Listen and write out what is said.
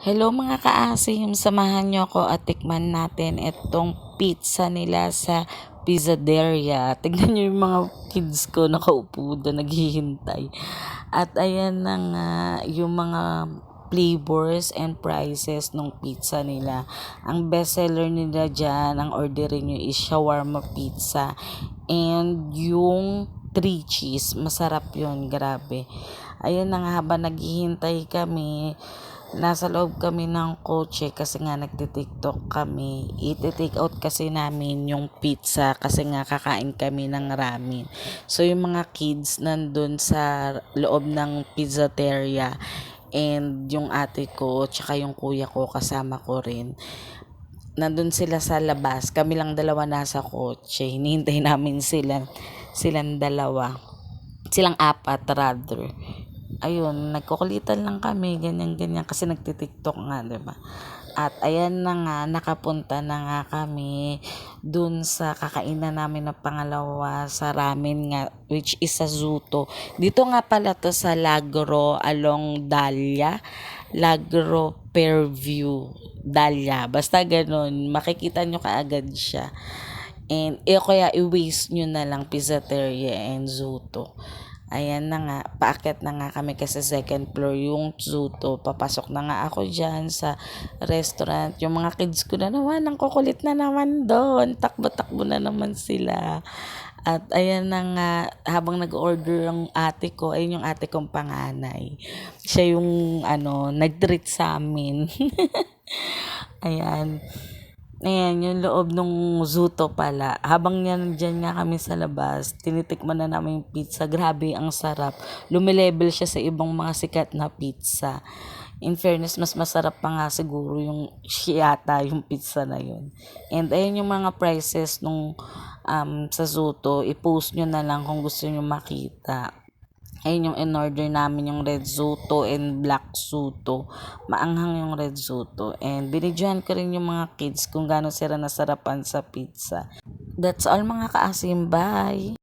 Hello mga kaasim, samahan niyo ako at tikman natin itong pizza nila sa Pizzaderia. Tignan niyo yung mga kids ko nakaupo doon naghihintay. At ayan na nga yung mga flavors and prices ng pizza nila. Ang best seller nila dyan, ang orderin nyo is shawarma pizza. And yung 3 cheese, masarap yun, grabe. Ayun na nga, habang naghihintay kami, nasa loob kami ng kotse kasi nga nagtitiktok kami. Iti-take out kasi namin yung pizza kasi nga kakain kami ng ramen. So yung mga kids nandun sa loob ng pizzateria and yung ate ko tsaka yung kuya ko kasama ko rin. Nandun sila sa labas. Kami lang dalawa nasa kotse. Hinihintay namin silang dalawa. Silang apat rather. Ayun, nagkukulitan lang kami, ganyan-ganyan, kasi nagtitiktok nga, diba? At ayan na nga, nakapunta na nga kami dun sa kakainan namin na pangalawa sa ramen nga, which is sa Zuto. Dito nga pala to sa Lagro along Lagro Fairview, Dahlia. Basta ganun, makikita nyo kaagad siya. And kaya i-waste nyo na lang Pizzateria and Zuto. Ayan na nga, paakyat na nga kami kasi second floor yung Zuto. Papasok na nga ako dyan sa restaurant. Yung mga kids ko na naman, ang kukulit na naman doon. Takbo-takbo na naman sila. At ayan na nga, habang nag-order ang ate ko, ayun yung ate kong panganay. Siya yung nag-treat sa amin. Ayan. Ayan, yung loob ng Zuto pala. Habang yan, dyan nga kami sa labas, tinitikman na namin yung pizza. Grabe, ang sarap. Lumilevel siya sa ibang mga sikat na pizza. In fairness, mas masarap pa nga siguro yung Shiata, yung pizza na yun. And ayan yung mga prices nung sa Zuto. I-post nyo na lang kung gusto nyo makita. Ayun yung in-order namin, yung red Zuto and black Zuto. Maanghang yung red Zuto. And binidyohan ko rin yung mga kids kung gaano sila nasarapan sa pizza. That's all mga kaasim. Bye!